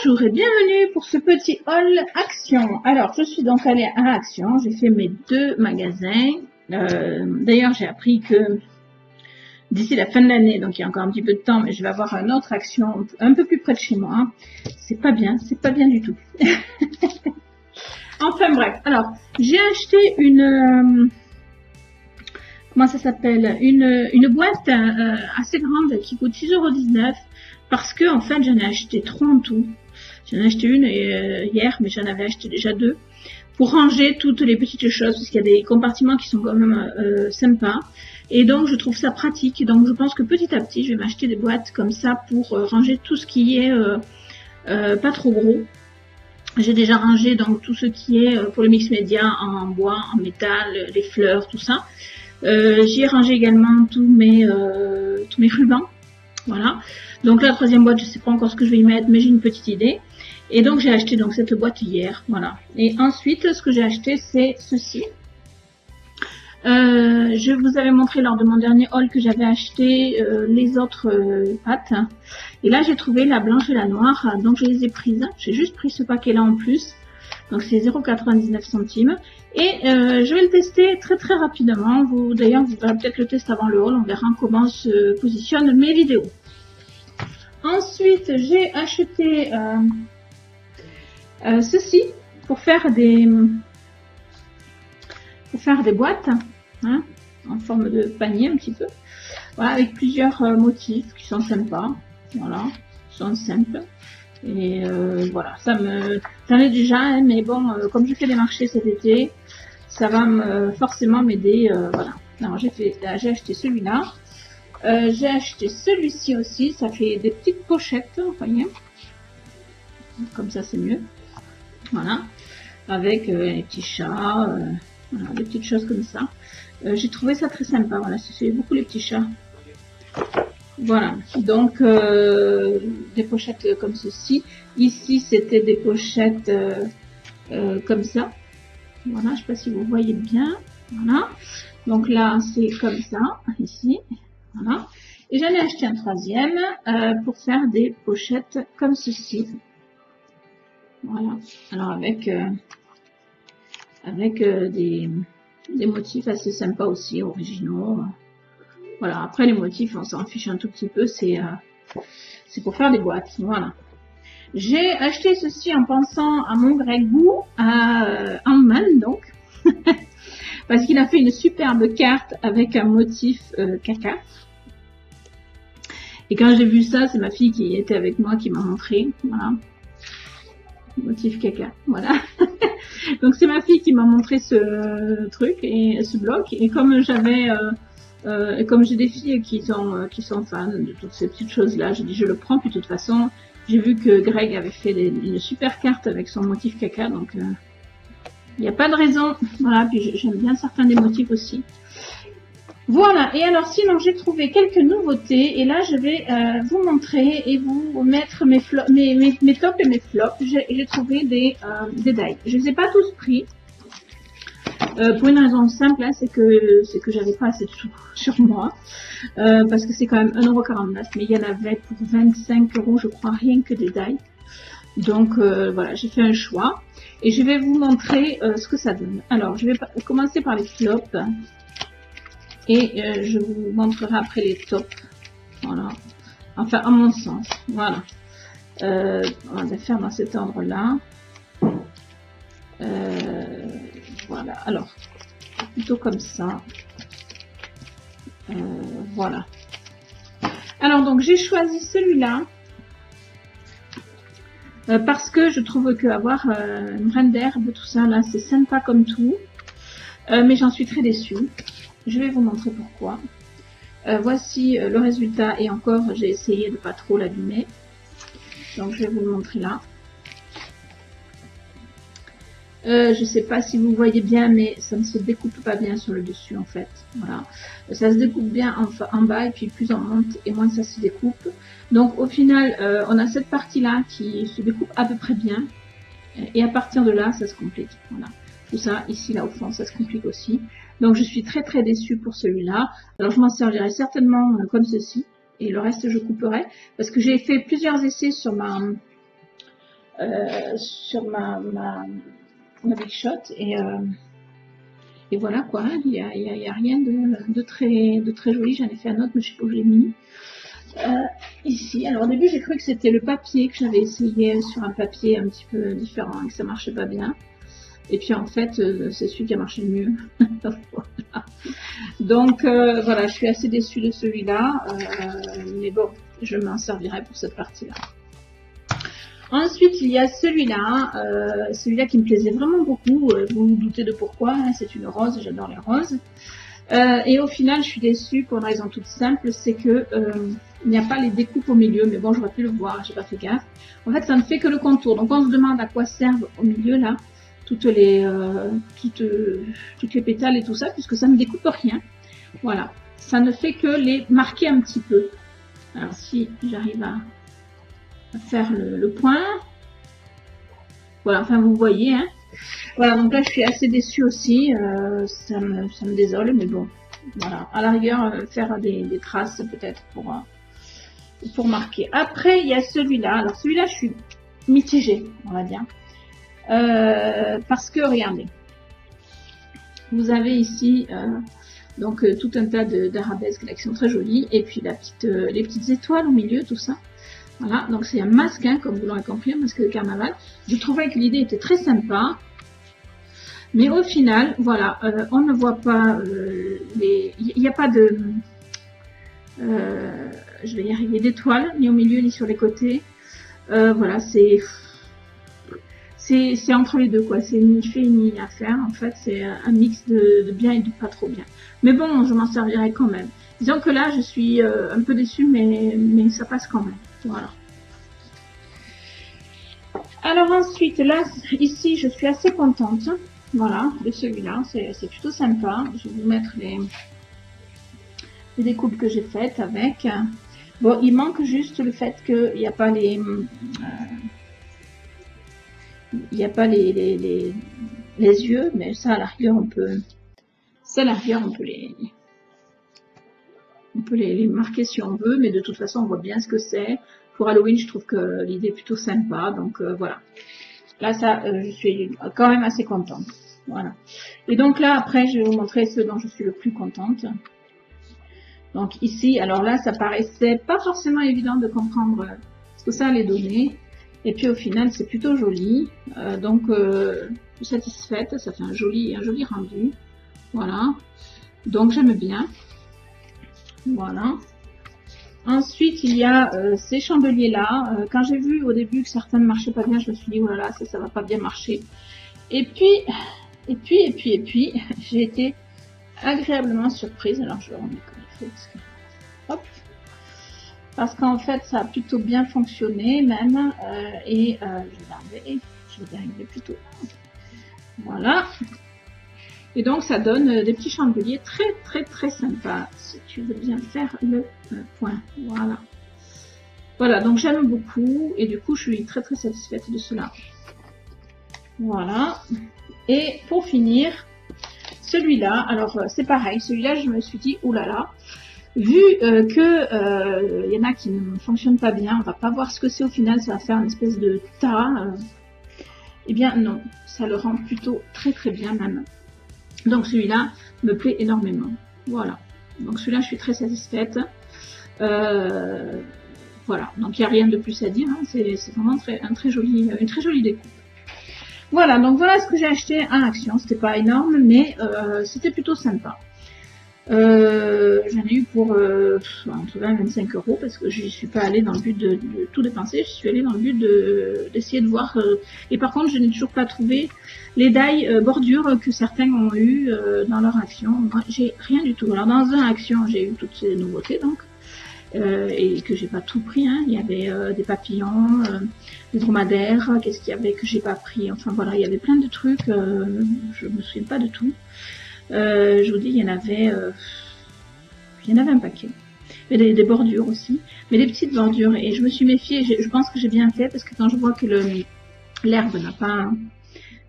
Bonjour et bienvenue pour ce petit haul Action. Alors, je suis donc allée à Action, j'ai fait mes 2 magasins. D'ailleurs, j'ai appris que d'ici la fin de l'année, donc il y a encore un petit peu de temps, mais je vais avoir une autre Action un peu plus près de chez moi. C'est pas bien du tout. Enfin bref, alors, j'ai acheté une... comment ça s'appelle, une boîte assez grande qui coûte 6,19 € parce que en fait j'en ai acheté 3 en tout. J'en ai acheté une hier, mais j'en avais acheté déjà 2 pour ranger toutes les petites choses parce qu'il y a des compartiments qui sont quand même sympas et donc je trouve ça pratique. Donc je pense que petit à petit je vais m'acheter des boîtes comme ça pour ranger tout ce qui est pas trop gros. J'ai déjà rangé donc tout ce qui est pour le mix média en bois, en métal, les fleurs, tout ça. J'y ai rangé également tous mes rubans. Voilà. Donc la 3e boîte, je ne sais pas encore ce que je vais y mettre, mais j'ai une petite idée. Et donc j'ai acheté donc cette boîte hier. Voilà. Et ensuite, ce que j'ai acheté, c'est ceci. Je vous avais montré lors de mon dernier haul que j'avais acheté les autres pâtes. Et là, j'ai trouvé la blanche et la noire. Donc je les ai prises. J'ai juste pris ce paquet-là en plus. Donc c'est 0,99 €. Et je vais le tester très très rapidement. D'ailleurs, vous verrez peut-être le test avant le haul. On verra comment se positionnent mes vidéos. Ensuite, j'ai acheté ceci pour faire des boîtes hein, en forme de panier un petit peu. Voilà, avec plusieurs motifs qui sont sympas. Voilà, qui sont simples. Et voilà, j'en ai déjà, hein, mais bon, comme je fais des marchés cet été, ça va forcément m'aider. Voilà. Alors j'ai acheté celui-là. J'ai acheté celui-ci aussi. Ça fait des petites pochettes, vous voyez. Comme ça, c'est mieux. Voilà, avec les petits chats, voilà, des petites choses comme ça. J'ai trouvé ça très sympa. Voilà, c'est beaucoup les petits chats. Voilà, donc des pochettes comme ceci. Ici, c'était des pochettes comme ça. Voilà, je ne sais pas si vous voyez bien. Voilà, donc là, c'est comme ça, ici. Voilà, et j'en ai acheté un 3e pour faire des pochettes comme ceci. Voilà, alors avec des motifs assez sympas aussi, originaux. Voilà, après les motifs, on s'en fiche un tout petit peu, c'est pour faire des boîtes, voilà. J'ai acheté ceci en pensant à mon Grégou, à Handman donc, parce qu'il a fait une superbe carte avec un motif caca. Et quand j'ai vu ça, c'est ma fille qui était avec moi qui m'a montré, voilà. Motif caca, voilà. Donc c'est ma fille qui m'a montré ce truc et ce bloc, et comme j'avais... et comme j'ai des filles qui sont fans de toutes ces petites choses-là, j'ai dit je le prends, puis de toute façon, j'ai vu que Greg avait fait une super carte avec son motif caca, donc il n'y a pas de raison. Voilà, puis j'aime bien certains des motifs aussi. Voilà, et alors sinon j'ai trouvé quelques nouveautés, et là je vais vous montrer et vous mettre mes tops et mes flops. J'ai trouvé des die. Je ne les ai pas tous pris. Pour une raison simple, hein, c'est que j'avais pas assez de sous sur moi, parce que c'est quand même 1,49 €, mais il y en avait pour 25 € je crois, rien que des die. Donc voilà, j'ai fait un choix et je vais vous montrer ce que ça donne. Alors je vais commencer par les flops et je vous montrerai après les tops. Voilà, enfin à mon sens, voilà. On va faire dans cet ordre là. Voilà, alors, plutôt comme ça. Voilà. Alors, donc, j'ai choisi celui-là parce que je trouve qu'avoir une graine d'herbe, tout ça, là, c'est sympa comme tout. Mais j'en suis très déçue. Je vais vous montrer pourquoi. Voici le résultat. Et encore, j'ai essayé de pas trop l'abîmer. Donc, je vais vous le montrer là. Je sais pas si vous voyez bien, mais ça ne se découpe pas bien sur le dessus en fait. Voilà, ça se découpe bien en bas et puis plus on monte et moins ça se découpe. Donc au final, on a cette partie-là qui se découpe à peu près bien et à partir de là, ça se complique. Voilà, tout ça ici là au fond, ça se complique aussi. Donc je suis très très déçue pour celui-là. Alors je m'en servirai certainement comme ceci et le reste je couperai parce que j'ai fait plusieurs essais sur sur ma Big Shot et voilà quoi, il y a rien de très joli. J'en ai fait un autre, mais je sais pas où je l'ai mis. Ici, alors au début j'ai cru que c'était le papier, que j'avais essayé sur un papier un petit peu différent et que ça marchait pas bien. Et puis en fait, c'est celui qui a marché le mieux. Voilà. Donc voilà, je suis assez déçue de celui-là, mais bon, je m'en servirai pour cette partie-là. Ensuite, il y a celui-là qui me plaisait vraiment beaucoup. Vous vous doutez de pourquoi, hein, c'est une rose, j'adore les roses. Et au final, je suis déçue pour une raison toute simple, c'est que il n'y a pas les découpes au milieu, mais bon, j'aurais pu le voir, j'ai pas fait gaffe. En fait, ça ne fait que le contour. Donc, on se demande à quoi servent au milieu là toutes les pétales et tout ça, puisque ça ne découpe rien. Voilà, ça ne fait que les marquer un petit peu. Alors, si j'arrive à faire le point, voilà, enfin vous voyez, hein. Voilà, donc là je suis assez déçue aussi, ça me désole, mais bon, voilà, à la rigueur faire des traces peut-être pour marquer. Après il y a celui-là, alors celui-là je suis mitigée, on va dire, parce que regardez, vous avez ici donc tout un tas d'arabesques là qui sont très jolies, et puis les petites étoiles au milieu, tout ça. Voilà, donc c'est un masque, hein, comme vous l'aurez compris, un masque de carnaval. Je trouvais que l'idée était très sympa, mais au final, voilà, on ne voit pas il n'y a pas de, je vais y arriver, d'étoiles, ni au milieu, ni sur les côtés. Voilà, c'est entre les deux, quoi. C'est ni fait ni à faire. En fait, c'est un mix de bien et de pas trop bien. Mais bon, je m'en servirai quand même. Disons que là, je suis un peu déçue, mais ça passe quand même. Voilà. Alors ensuite, là, ici, je suis assez contente. Voilà, de celui-là. C'est plutôt sympa. Je vais vous mettre les découpes que j'ai faites avec. Bon, il manque juste le fait qu'il n'y a pas les... il n'y a pas les yeux, mais ça, à la rigueur, on peut... Ça, à la rigueur, on peut les marquer si on veut, mais de toute façon, on voit bien ce que c'est. Pour Halloween, je trouve que l'idée est plutôt sympa, donc voilà. Là, ça, je suis quand même assez contente. Voilà. Et donc là, après, je vais vous montrer ce dont je suis le plus contente. Donc ici, alors là, ça paraissait pas forcément évident de comprendre ce que ça allait donner. Et puis au final, c'est plutôt joli. Donc, je suis satisfaite. Ça fait un joli rendu. Voilà. Donc, j'aime bien. Voilà. Ensuite, il y a ces chandeliers-là. Quand j'ai vu au début que certains ne marchaient pas bien, je me suis dit, oh là là, ça va pas bien marcher. Et puis, j'ai été agréablement surprise. Alors, je le remets comme il faut. Hop. Parce qu'en fait, ça a plutôt bien fonctionné même. Je vais y arriver plutôt. Voilà. Et donc, ça donne des petits chandeliers très sympas. Si tu veux bien faire le point. Voilà. Voilà, donc j'aime beaucoup. Et du coup, je suis très satisfaite de cela. Voilà. Et pour finir, celui-là. Alors, c'est pareil. Celui-là, je me suis dit, oulala. Vu que y en a qui ne fonctionnent pas bien, on va pas voir ce que c'est au final. Ça va faire une espèce de tas. Eh bien, non. Ça le rend plutôt très bien même. Donc celui-là me plaît énormément. Voilà. Donc celui-là, je suis très satisfaite. Voilà. Donc il n'y a rien de plus à dire. Hein. C'est vraiment une très jolie découpe. Voilà. Donc voilà ce que j'ai acheté en Action. C'était pas énorme, mais c'était plutôt sympa. J'en ai eu pour entre 20 et 25 euros parce que je suis pas allée dans le but de tout dépenser. Je suis allée dans le but d'essayer de voir. Et par contre, je n'ai toujours pas trouvé les die bordures que certains ont eu dans leur Action. Moi, j'ai rien du tout. Alors dans un Action, j'ai eu toutes ces nouveautés donc et que j'ai pas tout pris. Hein. Il y avait des papillons, des dromadaires. Qu'est-ce qu'il y avait que j'ai pas pris? Enfin voilà, il y avait plein de trucs. Je me souviens pas de tout. Je vous dis, il y en avait un paquet. Mais des bordures aussi. Mais des petites bordures. Et je me suis méfiée. Je pense que j'ai bien fait parce que quand je vois que l'herbe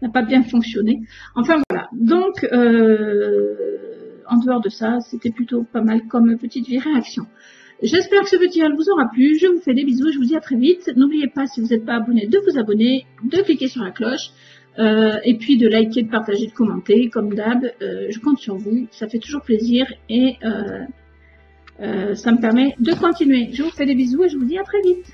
n'a pas bien fonctionné. Enfin voilà. Donc, en dehors de ça, c'était plutôt pas mal comme petite virée Action. J'espère que ce petit tutoriel vous aura plu. Je vous fais des bisous et je vous dis à très vite. N'oubliez pas, si vous n'êtes pas abonné, de vous abonner, de cliquer sur la cloche, et puis de liker, de partager, de commenter. Comme d'hab, je compte sur vous. Ça fait toujours plaisir et ça me permet de continuer. Je vous fais des bisous et je vous dis à très vite.